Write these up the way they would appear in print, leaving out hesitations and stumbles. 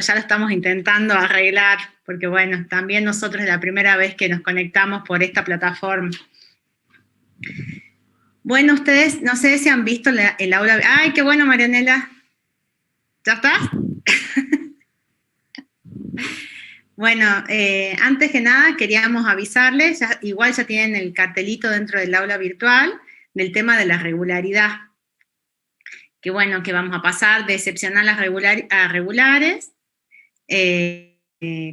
ya lo estamos intentando arreglar, porque bueno, también nosotros es la primera vez que nos conectamos por esta plataforma. Bueno, ustedes, no sé si han visto el aula. ¡Ay, qué bueno, Marianela! ¿Ya estás? Bueno, antes que nada queríamos avisarles, igual ya tienen el cartelito dentro del aula virtual, del tema de la regularidad. Que bueno, que vamos a pasar de excepcional a regulares,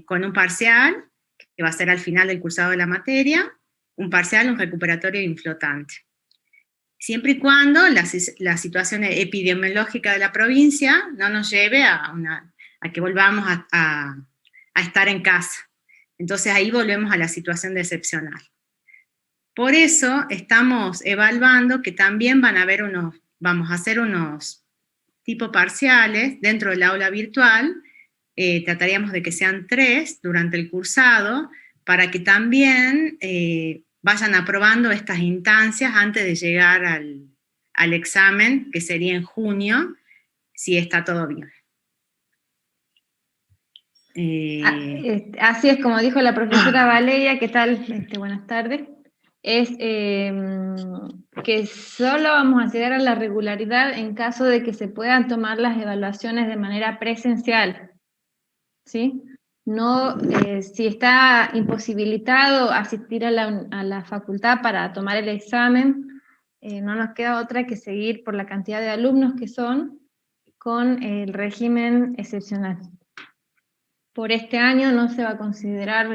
con un parcial, que va a ser al final del cursado de la materia, un parcial, un recuperatorio y un flotante. Siempre y cuando la situación epidemiológica de la provincia no nos lleve a que volvamos a estar en casa. Entonces ahí volvemos a la situación de excepcional. Por eso estamos evaluando que también vamos a hacer unos tipo parciales dentro del aula virtual, trataríamos de que sean 3 durante el cursado, para que también vayan aprobando estas instancias antes de llegar al examen, que sería en junio, si está todo bien. Así es, como dijo la profesora Valeria, ¿qué tal? Buenas tardes. Es que solo vamos a llegar a la regularidad en caso de que se puedan tomar las evaluaciones de manera presencial, ¿sí? No, si está imposibilitado asistir a la facultad para tomar el examen, no nos queda otra que seguir por la cantidad de alumnos que son con el régimen excepcional. Por este año no se va a considerar,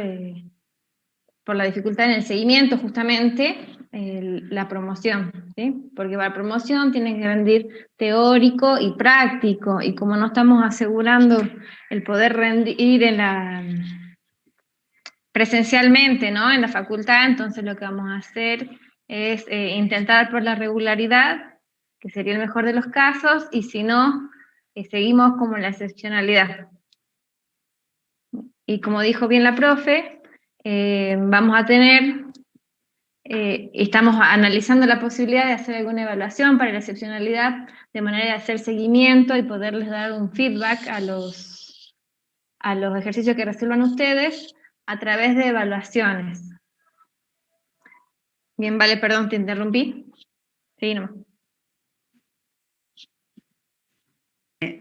por la dificultad en el seguimiento justamente, la promoción, ¿sí? Porque para promoción tienen que rendir teórico y práctico, y como no estamos asegurando el poder rendir presencialmente, ¿no?, en la facultad, entonces lo que vamos a hacer es intentar por la regularidad, que sería el mejor de los casos, y si no, seguimos como la excepcionalidad. Y como dijo bien la profe, vamos a tener, estamos analizando la posibilidad de hacer alguna evaluación para la excepcionalidad, de manera de hacer seguimiento y poderles dar un feedback a los ejercicios que resuelvan ustedes a través de evaluaciones. Bien, Vale, perdón, te interrumpí. Sí, nomás.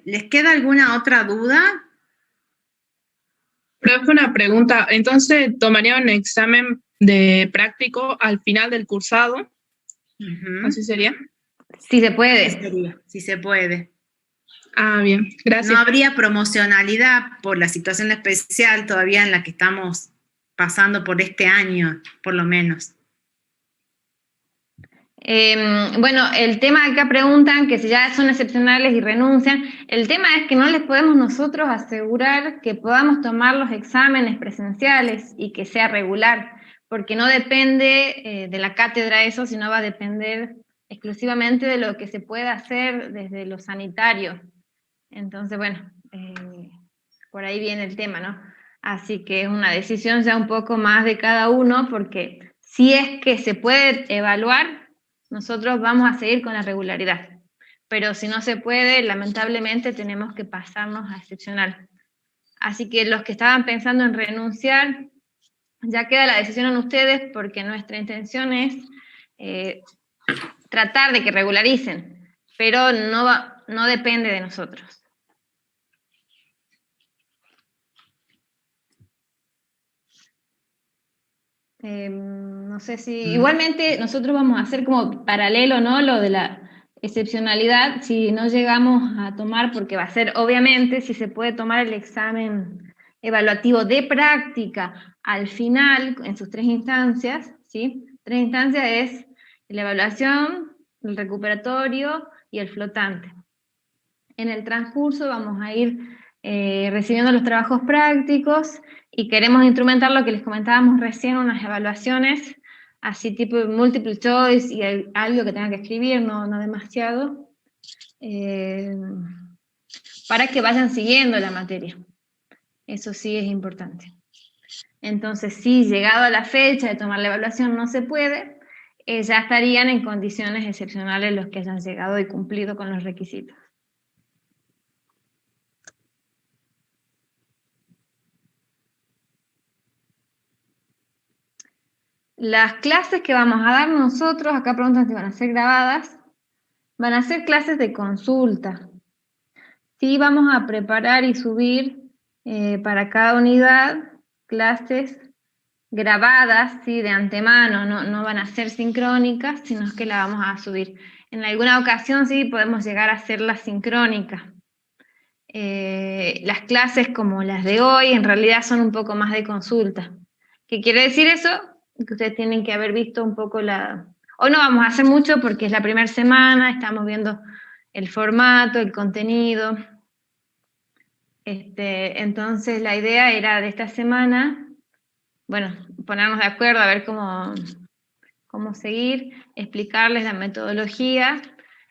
¿Les queda alguna otra duda? Profe, una pregunta. Entonces, ¿tomaría un examen de práctico al final del cursado? ¿Así sería? Sí se puede. Sí sería, sí se puede. Ah, bien, gracias. No habría promocionalidad por la situación especial todavía en la que estamos pasando por este año, por lo menos. Bueno, el tema acá preguntan que si ya son excepcionales y renuncian, el tema es que no les podemos nosotros asegurar que podamos tomar los exámenes presenciales y que sea regular, porque no depende de la cátedra eso, sino va a depender exclusivamente de lo que se pueda hacer desde lo sanitario. Entonces, bueno, por ahí viene el tema, ¿no? Así que es una decisión ya un poco más de cada uno, porque si es que se puede evaluar, nosotros vamos a seguir con la regularidad. Pero si no se puede, lamentablemente tenemos que pasarnos a excepcional. Así que los que estaban pensando en renunciar, ya queda la decisión en ustedes, porque nuestra intención es tratar de que regularicen, pero no depende de nosotros. No sé si, igualmente nosotros vamos a hacer como paralelo, ¿no?, lo de la excepcionalidad, si no llegamos a tomar, porque va a ser, obviamente, si se puede tomar el examen evaluativo de práctica al final, en sus 3 instancias, ¿sí? 3 instancias es la evaluación, el recuperatorio y el flotante. En el transcurso vamos a ir recibiendo los trabajos prácticos y queremos instrumentar lo que les comentábamos recién, unas evaluaciones así tipo multiple choice y algo que tenga que escribir, no demasiado, para que vayan siguiendo la materia. Eso sí es importante. Entonces, si llegado a la fecha de tomar la evaluación no se puede, ya estarían en condiciones excepcionales los que hayan llegado y cumplido con los requisitos. Las clases que vamos a dar nosotros, acá preguntan si van a ser grabadas, van a ser clases de consulta. Sí, vamos a preparar y subir para cada unidad clases grabadas, ¿sí? De antemano, no van a ser sincrónicas, sino que las vamos a subir. En alguna ocasión sí podemos llegar a hacerlas sincrónicas. Las clases como las de hoy en realidad son un poco más de consulta. ¿Qué quiere decir eso? Que ustedes tienen que haber visto un poco la... Hoy no vamos a hacer mucho porque es la primera semana, estamos viendo el formato, el contenido. Entonces la idea era de esta semana, bueno, ponernos de acuerdo a ver cómo seguir, explicarles la metodología,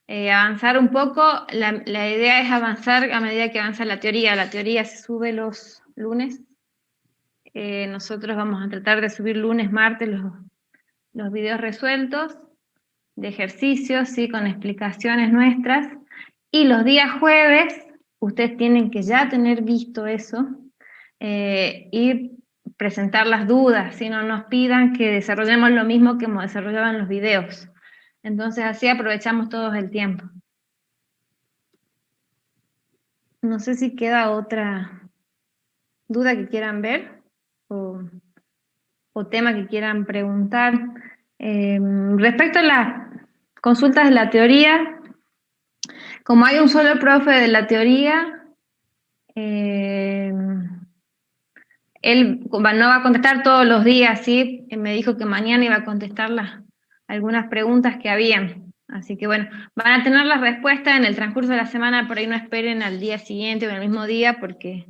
avanzar un poco. La idea es avanzar a medida que avanza la teoría se sube los lunes. Nosotros vamos a tratar de subir lunes, martes los videos resueltos de ejercicios, ¿sí? Con explicaciones nuestras, y los días jueves ustedes tienen que ya tener visto eso y presentar las dudas, si no nos pidan que desarrollemos lo mismo que hemos desarrollado en los videos. Entonces así aprovechamos todos el tiempo. No sé si queda otra duda que quieran ver o tema que quieran preguntar. Respecto a las consultas de la teoría, como hay un solo profe de la teoría, él no va a contestar todos los días, ¿sí? Me dijo que mañana iba a contestar algunas preguntas que habían. Así que bueno, van a tener las respuestas en el transcurso de la semana, por ahí no esperen al día siguiente o el mismo día, porque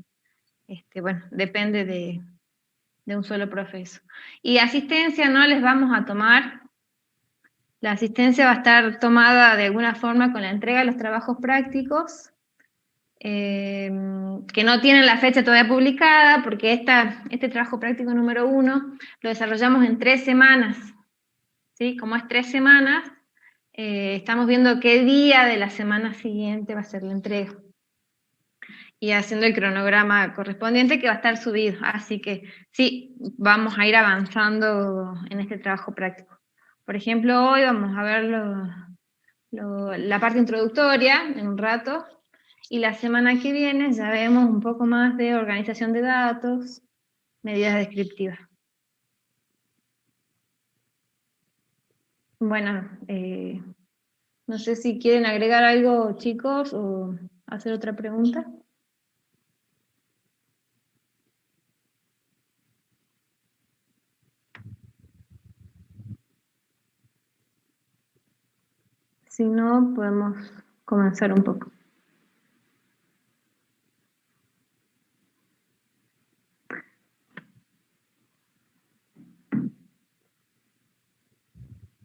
bueno, depende de un solo profesor. Y asistencia no les vamos a tomar. La asistencia va a estar tomada de alguna forma con la entrega de los trabajos prácticos, que no tienen la fecha todavía publicada, porque este trabajo práctico número 1 lo desarrollamos en 3 semanas, ¿sí? Como es 3 semanas, estamos viendo qué día de la semana siguiente va a ser la entrega, y haciendo el cronograma correspondiente que va a estar subido, así que sí, vamos a ir avanzando en este trabajo práctico. Por ejemplo, hoy vamos a ver la parte introductoria en un rato, y la semana que viene ya vemos un poco más de organización de datos, medidas descriptivas. Bueno, no sé si quieren agregar algo, chicos, o hacer otra pregunta. Si no, podemos comenzar un poco.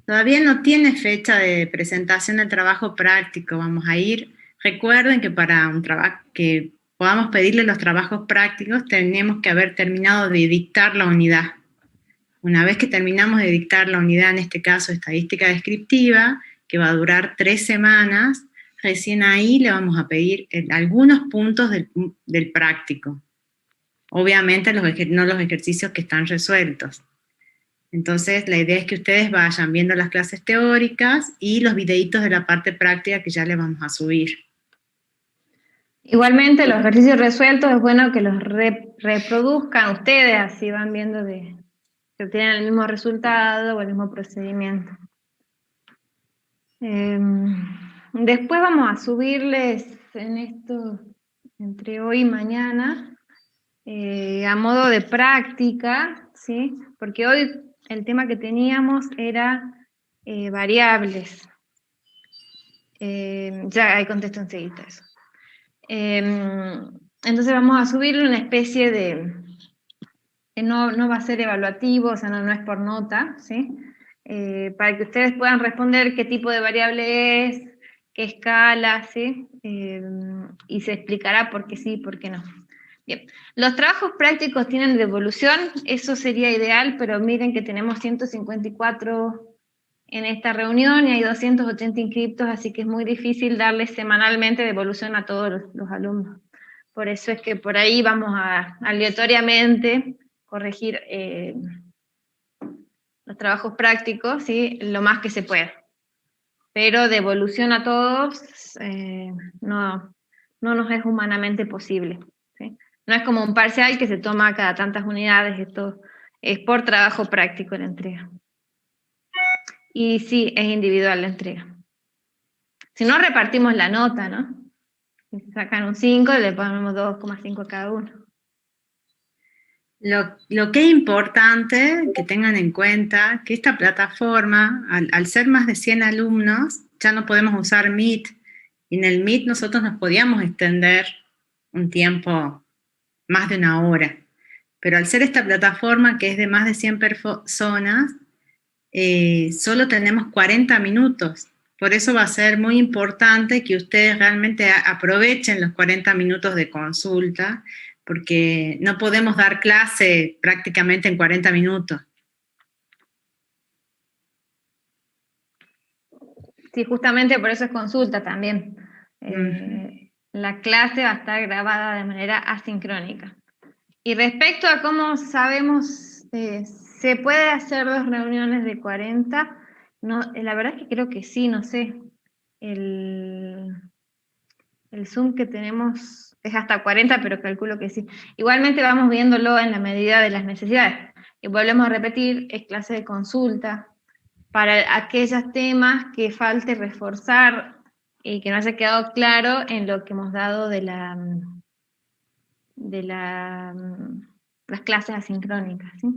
Todavía no tiene fecha de presentación del trabajo práctico, vamos a ir. Recuerden que para un trabajo que podamos pedirle los trabajos prácticos, tenemos que haber terminado de dictar la unidad. Una vez que terminamos de dictar la unidad, en este caso estadística descriptiva, que va a durar 3 semanas, recién ahí le vamos a pedir algunos puntos del práctico. Obviamente no los ejercicios que están resueltos. Entonces, la idea es que ustedes vayan viendo las clases teóricas y los videitos de la parte práctica que ya les vamos a subir. Igualmente, los ejercicios resueltos es bueno que los reproduzcan ustedes, así van viendo que obtienen el mismo resultado o el mismo procedimiento. Después vamos a subirles en esto, entre hoy y mañana, a modo de práctica, ¿sí? Porque hoy el tema que teníamos era variables. Ya hay contesto enseguida eso. Entonces vamos a subirle una especie de... No va a ser evaluativo, o sea, no es por nota, ¿sí? Para que ustedes puedan responder qué tipo de variable es, qué escala, ¿sí? Y se explicará por qué sí y por qué no. Bien, los trabajos prácticos tienen devolución, eso sería ideal, pero miren que tenemos 154 en esta reunión y hay 280 inscriptos, así que es muy difícil darles semanalmente devolución a todos los alumnos. Por eso es que por ahí vamos a aleatoriamente corregir los trabajos prácticos, ¿sí? Lo más que se pueda. Pero devolución a todos no nos es humanamente posible, ¿sí? No es como un parcial que se toma cada tantas unidades, esto es por trabajo práctico la entrega. Y sí, es individual la entrega. Si no, repartimos la nota, ¿no? Si sacan un 5, le ponemos 2,5 a cada uno. Lo que es importante que tengan en cuenta que esta plataforma, al ser más de 100 alumnos, ya no podemos usar Meet. Y en el Meet nosotros nos podíamos extender un tiempo, más de una hora. Pero al ser esta plataforma que es de más de 100 personas, solo tenemos 40 minutos. Por eso va a ser muy importante que ustedes realmente aprovechen los 40 minutos de consulta, porque no podemos dar clase prácticamente en 40 minutos. Sí, justamente por eso es consulta también. La clase va a estar grabada de manera asincrónica. Y respecto a cómo sabemos, ¿se puede hacer 2 reuniones de 40? No, la verdad es que creo que sí, no sé. El Zoom que tenemos es hasta 40, pero calculo que sí. Igualmente vamos viéndolo en la medida de las necesidades. Y volvemos a repetir, es clase de consulta. Para aquellos temas que falte reforzar y que no haya quedado claro en lo que hemos dado de las clases asincrónicas, ¿sí?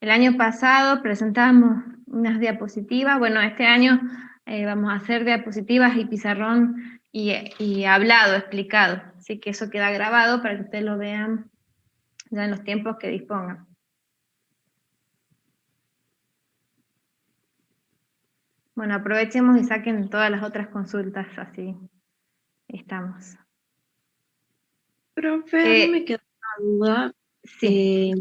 El año pasado presentamos unas diapositivas, bueno, este año vamos a hacer diapositivas y pizarrón y hablado, explicado, así que eso queda grabado para que ustedes lo vean ya en los tiempos que dispongan. Bueno, aprovechemos y saquen todas las otras consultas, así estamos. Profe, me queda una duda. Sí.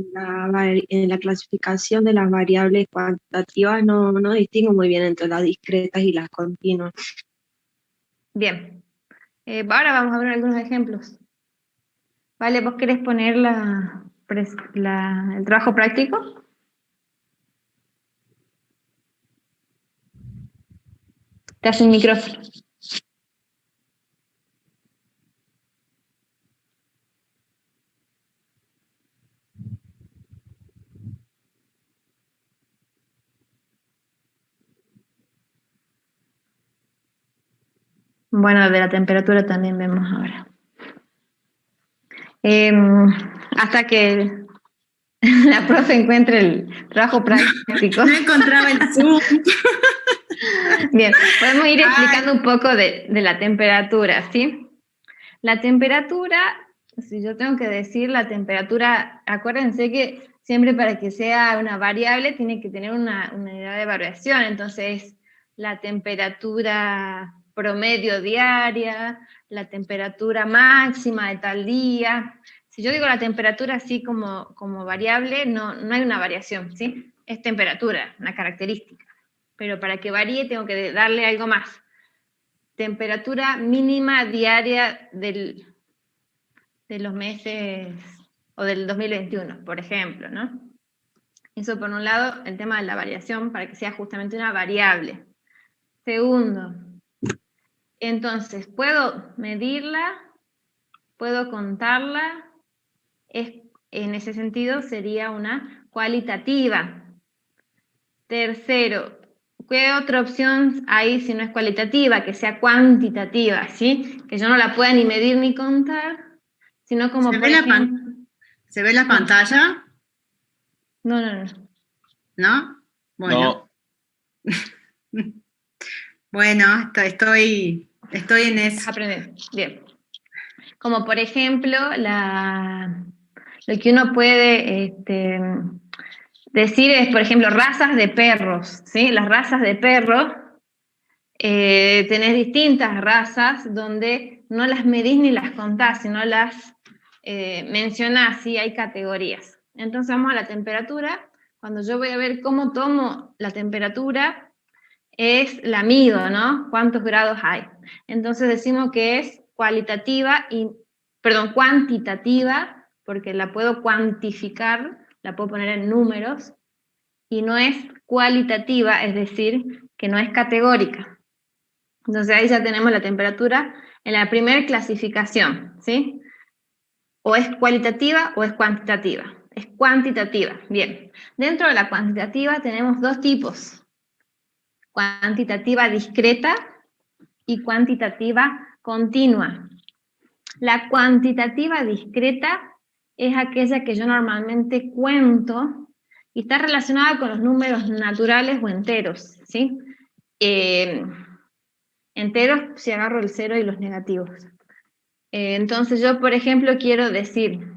En la clasificación de las variables cuantitativas no distingo muy bien entre las discretas y las continuas. Bien. Ahora vamos a ver algunos ejemplos. Vale, ¿vos querés poner el trabajo práctico? Te hace el micrófono. Bueno, de la temperatura también vemos ahora. Hasta que la profe encuentre el trabajo práctico. No encontraba el Zoom. Bien, podemos ir explicando un poco de la temperatura, ¿sí? La temperatura, si yo tengo que decir la temperatura, acuérdense que siempre para que sea una variable tiene que tener una unidad de variación, entonces la temperatura promedio diaria, la temperatura máxima de tal día. Si yo digo la temperatura así como variable, no hay una variación, ¿sí? Es temperatura, una característica. Pero para que varíe tengo que darle algo más. Temperatura mínima diaria de los meses o del 2021, por ejemplo, ¿no? Eso por un lado, el tema de la variación para que sea justamente una variable. Segundo, entonces, ¿puedo medirla? ¿Puedo contarla? En ese sentido sería una cualitativa. Tercero, ¿qué otra opción hay si no es cualitativa? Que sea cuantitativa, ¿sí? Que yo no la pueda ni medir ni contar, sino como por ejemplo... ¿Se ve la pantalla? No. ¿No? Bueno. No. Bueno, estoy en eso. Aprender, bien. Como por ejemplo, lo que uno puede decir es, por ejemplo, razas de perros, ¿sí? Las razas de perros, tenés distintas razas donde no las medís ni las contás, sino las mencionás, ¿sí? Hay categorías. Entonces vamos a la temperatura. Cuando yo voy a ver cómo tomo la temperatura, la mido, ¿no? ¿Cuántos grados hay? Entonces decimos que es cuantitativa, porque la puedo cuantificar, la puedo poner en números, y no es cualitativa, es decir, que no es categórica. Entonces ahí ya tenemos la temperatura en la primera clasificación, ¿sí? O es cualitativa o es cuantitativa. Es cuantitativa, bien. Dentro de la cuantitativa tenemos dos tipos. Cuantitativa discreta y cuantitativa continua. La cuantitativa discreta es aquella que yo normalmente cuento y está relacionada con los números naturales o enteros, ¿sí? Enteros si agarro el 0 y los negativos. Entonces yo, por ejemplo, quiero decir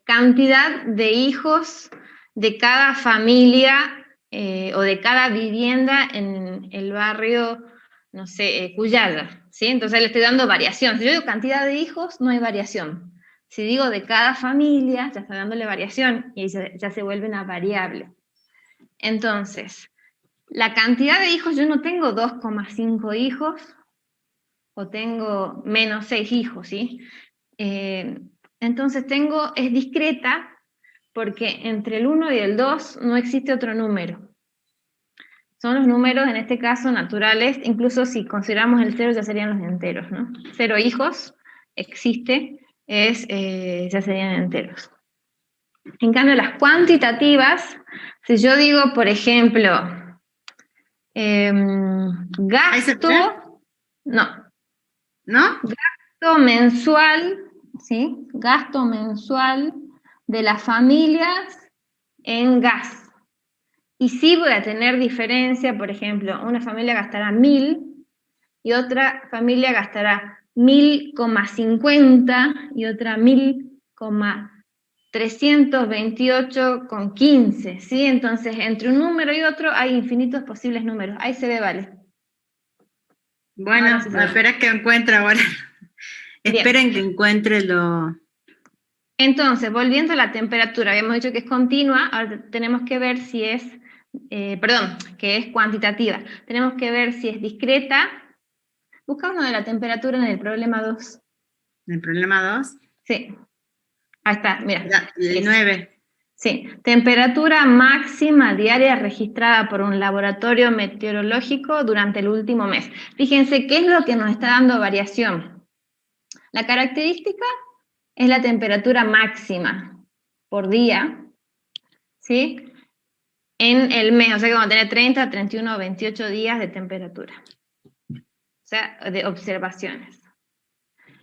cantidad de hijos de cada familia o de cada vivienda en el barrio, no sé, Cuyalla, ¿sí? Entonces le estoy dando variación. Si yo digo cantidad de hijos, no hay variación. Si digo de cada familia, ya estoy dándole variación y ya se vuelve una variable. Entonces, la cantidad de hijos, yo no tengo 2,5 hijos, o tengo menos 6 hijos, ¿sí? Entonces es discreta, porque entre el 1 y el 2 no existe otro número. Son los números, en este caso, naturales, incluso si consideramos el 0 ya serían los enteros, ¿no? 0 hijos existe, ya serían enteros. En cambio, las cuantitativas, si yo digo, por ejemplo, gasto, no. Gasto mensual, ¿sí? Gasto mensual de las familias en gas. Y sí voy a tener diferencia, por ejemplo, una familia gastará 1.000 y otra familia gastará 1.000,50 y otra 1.328,15, ¿sí? Entonces, entre un número y otro hay infinitos posibles números. Ahí se ve, vale. Bueno, espera que encuentre ahora. Esperen que encuentre lo... Entonces, volviendo a la temperatura, habíamos dicho que es continua, ahora tenemos que ver si es, que es cuantitativa. Tenemos que ver si es discreta. Busca uno de la temperatura en el problema 2. ¿En el problema 2? Sí. Ahí está, mira. El 9. Sí. Temperatura máxima diaria registrada por un laboratorio meteorológico durante el último mes. Fíjense, ¿qué es lo que nos está dando variación? La característica es la temperatura máxima por día, ¿sí? En el mes, o sea que vamos a tener 30, 31 o 28 días de temperatura. O sea, de observaciones.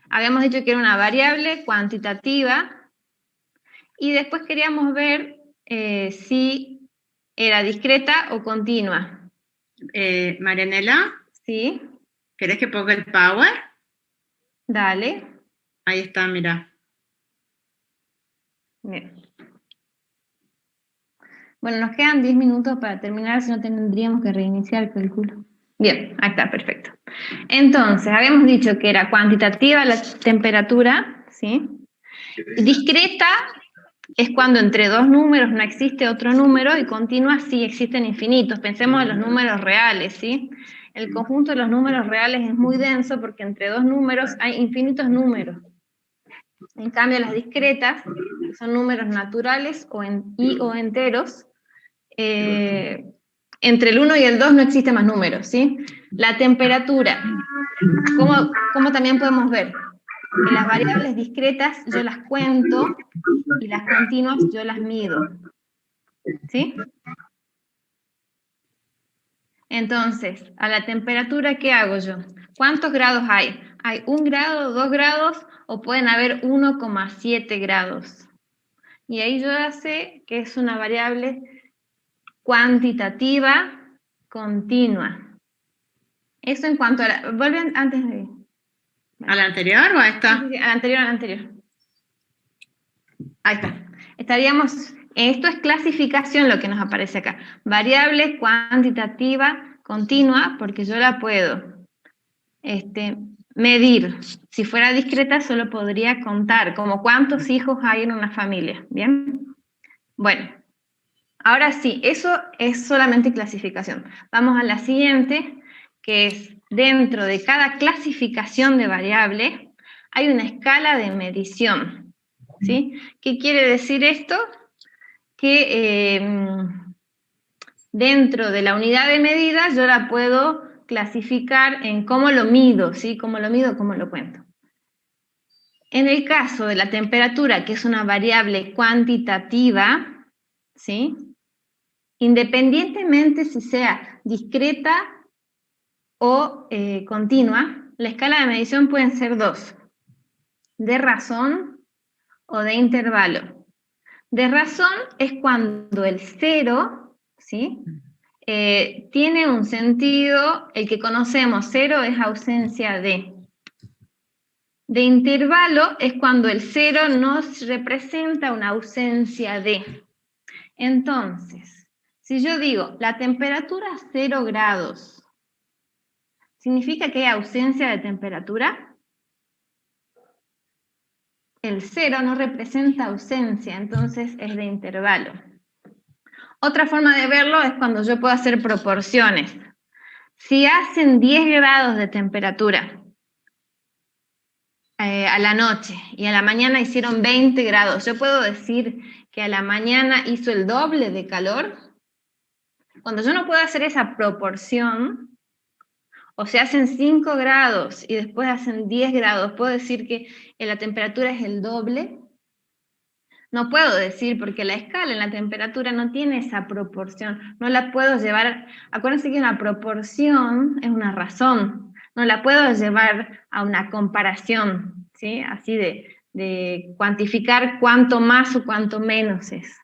Habíamos dicho que era una variable cuantitativa y después queríamos ver si era discreta o continua. Marianela, ¿Sí? ¿querés que ponga el power? Dale. Ahí está, mira. Bien. Bueno, nos quedan 10 minutos para terminar, si no tendríamos que reiniciar el cálculo. Bien, ahí está, perfecto. Entonces, habíamos dicho que era cuantitativa la temperatura, ¿sí? Discreta es cuando entre dos números no existe otro número, y continua sí existen infinitos. Pensemos en los números reales, ¿sí? El conjunto de los números reales es muy denso porque entre dos números hay infinitos números. En cambio, las discretas, que son números naturales o enteros, entre el 1 y el 2 no existen más números, ¿sí? La temperatura, ¿cómo también podemos ver? Que las variables discretas yo las cuento y las continuas yo las mido, ¿sí? Entonces, a la temperatura, ¿qué hago yo? ¿Cuántos grados hay? ¿Hay 1 grado, 2 grados o pueden haber 1,7 grados? Y ahí yo ya sé que es una variable cuantitativa continua. Eso en cuanto a la... ¿Vuelven antes de...? ¿A la anterior o a esta? Sí, a la anterior. Ahí está. Estaríamos... Esto es clasificación lo que nos aparece acá. Variable cuantitativa continua, porque yo la puedo medir. Si fuera discreta solo podría contar, como cuántos hijos hay en una familia. ¿Bien? Bueno. Ahora sí, eso es solamente clasificación. Vamos a la siguiente, que es dentro de cada clasificación de variable hay una escala de medición, ¿sí? ¿Qué quiere decir esto? que dentro de la unidad de medida yo la puedo clasificar en cómo lo mido, ¿sí? Cómo lo mido, cómo lo cuento. En el caso de la temperatura, que es una variable cuantitativa, ¿sí? Independientemente si sea discreta o continua, la escala de medición pueden ser dos, de razón o de intervalo. De razón es cuando el cero, ¿sí? Tiene un sentido, el que conocemos, cero es ausencia de. De intervalo es cuando el cero nos representa una ausencia de. Entonces, si yo digo, la temperatura 0 grados, ¿significa que hay ausencia de temperatura? El 0 no representa ausencia, entonces es de intervalo. Otra forma de verlo es cuando yo puedo hacer proporciones. Si hacen 10 grados de temperatura a la noche y a la mañana hicieron 20 grados, ¿yo puedo decir que a la mañana hizo el doble de calor? Cuando yo no puedo hacer esa proporción, o se hacen 5 grados y después hacen 10 grados, ¿puedo decir que la temperatura es el doble? No puedo decir, porque la escala en la temperatura no tiene esa proporción, no la puedo llevar, acuérdense que una proporción es una razón, no la puedo llevar a una comparación, ¿sí? Así de cuantificar cuánto más o cuánto menos es.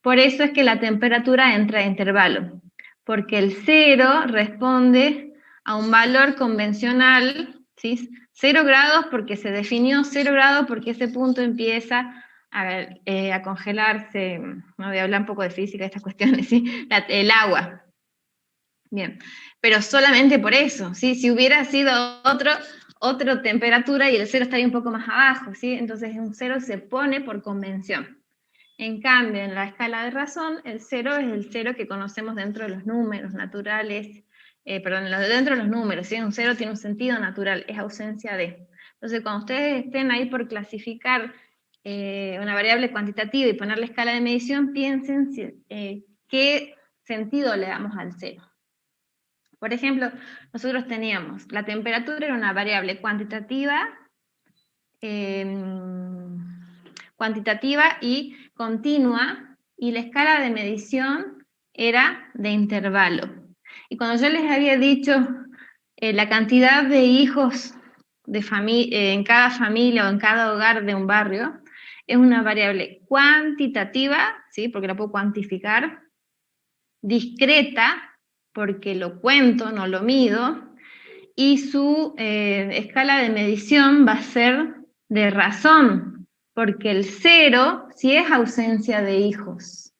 Por eso es que la temperatura entra a intervalo, porque el 0 responde a un valor convencional, ¿sí? 0 grados porque se definió 0 grados porque ese punto empieza a congelarse, no voy a hablar un poco de física de estas cuestiones, ¿sí? El agua. Bien, pero solamente por eso, ¿sí? Si hubiera sido otra temperatura y el 0 estaría un poco más abajo, ¿sí? Entonces un 0 se pone por convención. En cambio, en la escala de razón, el 0 es el 0 que conocemos dentro de los números naturales, dentro de los números, ¿sí? Un 0 tiene un sentido natural, es ausencia de. Entonces, cuando ustedes estén ahí por clasificar una variable cuantitativa y poner la escala de medición, piensen qué sentido le damos al 0. Por ejemplo, nosotros teníamos, la temperatura era una variable cuantitativa y continua, y la escala de medición era de intervalo. Y cuando yo les había dicho la cantidad de hijos en cada familia o en cada hogar de un barrio, es una variable cuantitativa, ¿sí? Porque la puedo cuantificar, discreta, porque lo cuento, no lo mido, y su escala de medición va a ser de razón, porque el 0 sí es ausencia de hijos.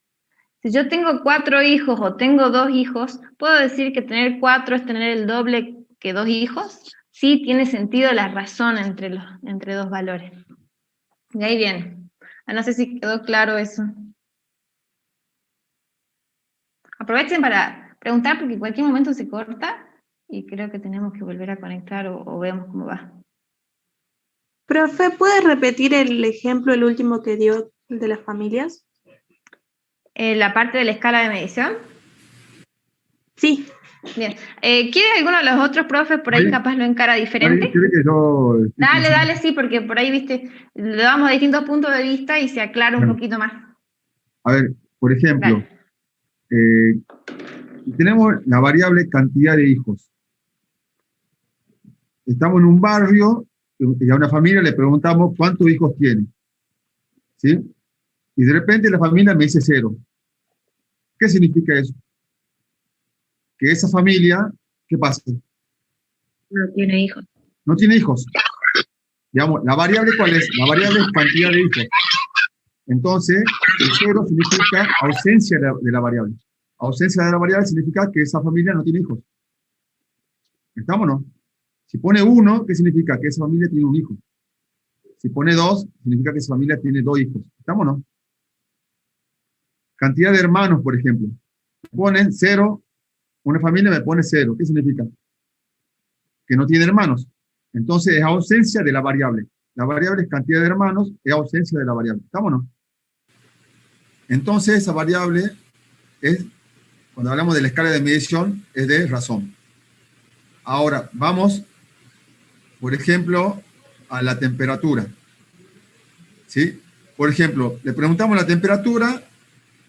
Si yo tengo 4 hijos o tengo 2 hijos, ¿puedo decir que tener 4 es tener el doble que 2 hijos? Sí tiene sentido la razón entre dos valores. Y ahí viene. No sé si quedó claro eso. Aprovechen para preguntar porque en cualquier momento se corta y creo que tenemos que volver a conectar o vemos cómo va. Profe, ¿puede repetir el ejemplo, el último que dio, el de las familias? ¿La parte de la escala de medición? Sí. Bien. ¿Quiere alguno de los otros profes por ahí capaz lo encara diferente? Dale, sí, porque por ahí, viste, lo damos a distintos puntos de vista y se aclara un poquito más. A ver, por ejemplo, tenemos la variable cantidad de hijos. Estamos en un barrio y a una familia le preguntamos cuántos hijos tiene. ¿Sí? Y de repente la familia me dice 0. ¿Qué significa eso? Que esa familia, ¿qué pasa? No tiene hijos. No tiene hijos. Digamos, ¿la variable cuál es? La variable es cantidad de hijos. Entonces, el 0 significa ausencia de la variable. Ausencia de la variable significa que esa familia no tiene hijos. ¿Estamos o no? Si pone 1, ¿qué significa? Que esa familia tiene un hijo. Si pone 2, significa que esa familia tiene 2 hijos. ¿Estamos o no? Cantidad de hermanos, por ejemplo. Ponen 0, una familia me pone 0. ¿Qué significa? Que no tiene hermanos. Entonces es ausencia de la variable. La variable es cantidad de hermanos, es ausencia de la variable. ¿Estamos o no? entonces esa variable es, cuando hablamos de la escala de medición, es de razón. Ahora, vamos, por ejemplo, a la temperatura. ¿Sí? Por ejemplo, le preguntamos la temperatura,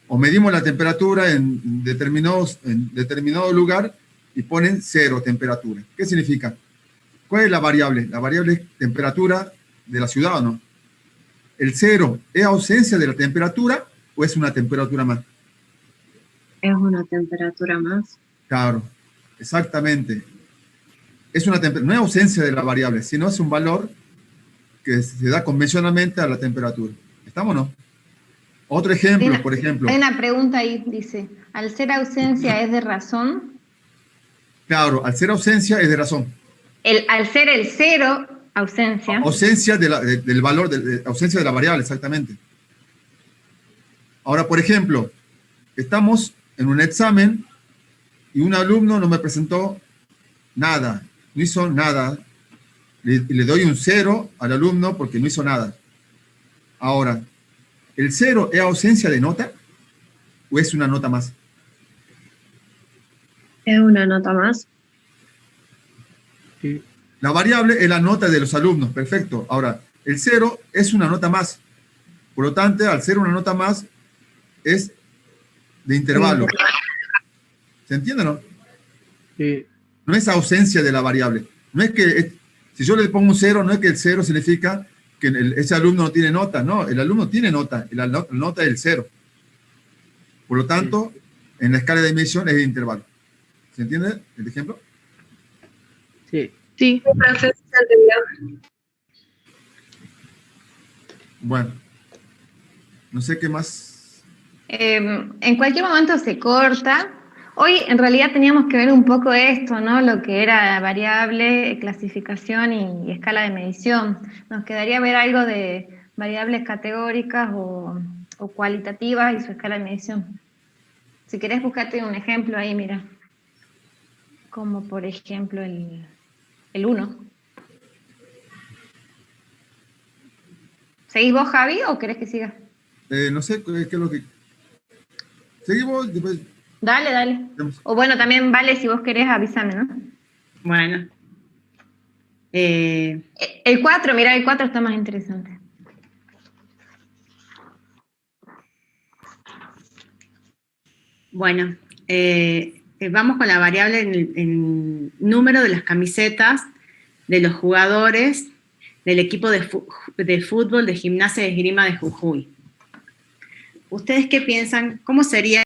o medimos la temperatura en determinado lugar, y ponen 0 temperatura. ¿Qué significa? ¿Cuál es la variable? La variable es temperatura de la ciudad, ¿o no? ¿El 0 es ausencia de la temperatura o es una temperatura más? Es una temperatura más. Claro, exactamente. Es una no es ausencia de la variable, sino es un valor que se da convencionalmente a la temperatura. ¿Estamos o no? Otro ejemplo, por ejemplo. Hay una pregunta ahí, dice, ¿al ser ausencia es de razón? Claro, al ser ausencia es de razón. Al ser el 0, ausencia. Ausencia del valor, ausencia de la variable, exactamente. Ahora, por ejemplo, estamos en un examen y un alumno no me presentó nada, no hizo nada. Le doy un 0 al alumno porque no hizo nada. Ahora, ¿el 0 es ausencia de nota o es una nota más? Es una nota más. Sí. La variable es la nota de los alumnos, perfecto. Ahora, el 0 es una nota más. Por lo tanto, al ser una nota más, es de intervalo. ¿Se entiende, no? Sí. No es ausencia de la variable. No es que, si yo le pongo un 0, no es que el 0 significa que ese alumno no tiene nota. No, el alumno tiene nota. La nota es el 0. Por lo tanto, en la escala de medición es de intervalo. ¿Se entiende el ejemplo? Sí. Sí. Bueno. No sé qué más. En cualquier momento se corta. Hoy en realidad teníamos que ver un poco esto, ¿no? Lo que era variable, clasificación y escala de medición. Nos quedaría ver algo de variables categóricas o cualitativas y su escala de medición. Si querés buscarte un ejemplo ahí, mira. Como por ejemplo el 1. ¿Seguís vos, Javi, o querés que siga? No sé qué es lo que... Seguimos, después... Dale. O bueno, también vale si vos querés, avísame, ¿no? Bueno. El 4, mira, el 4 está más interesante. Bueno, vamos con la variable en número de las camisetas de los jugadores del equipo de fútbol de Gimnasia de Esgrima de Jujuy. ¿Ustedes qué piensan? ¿Cómo sería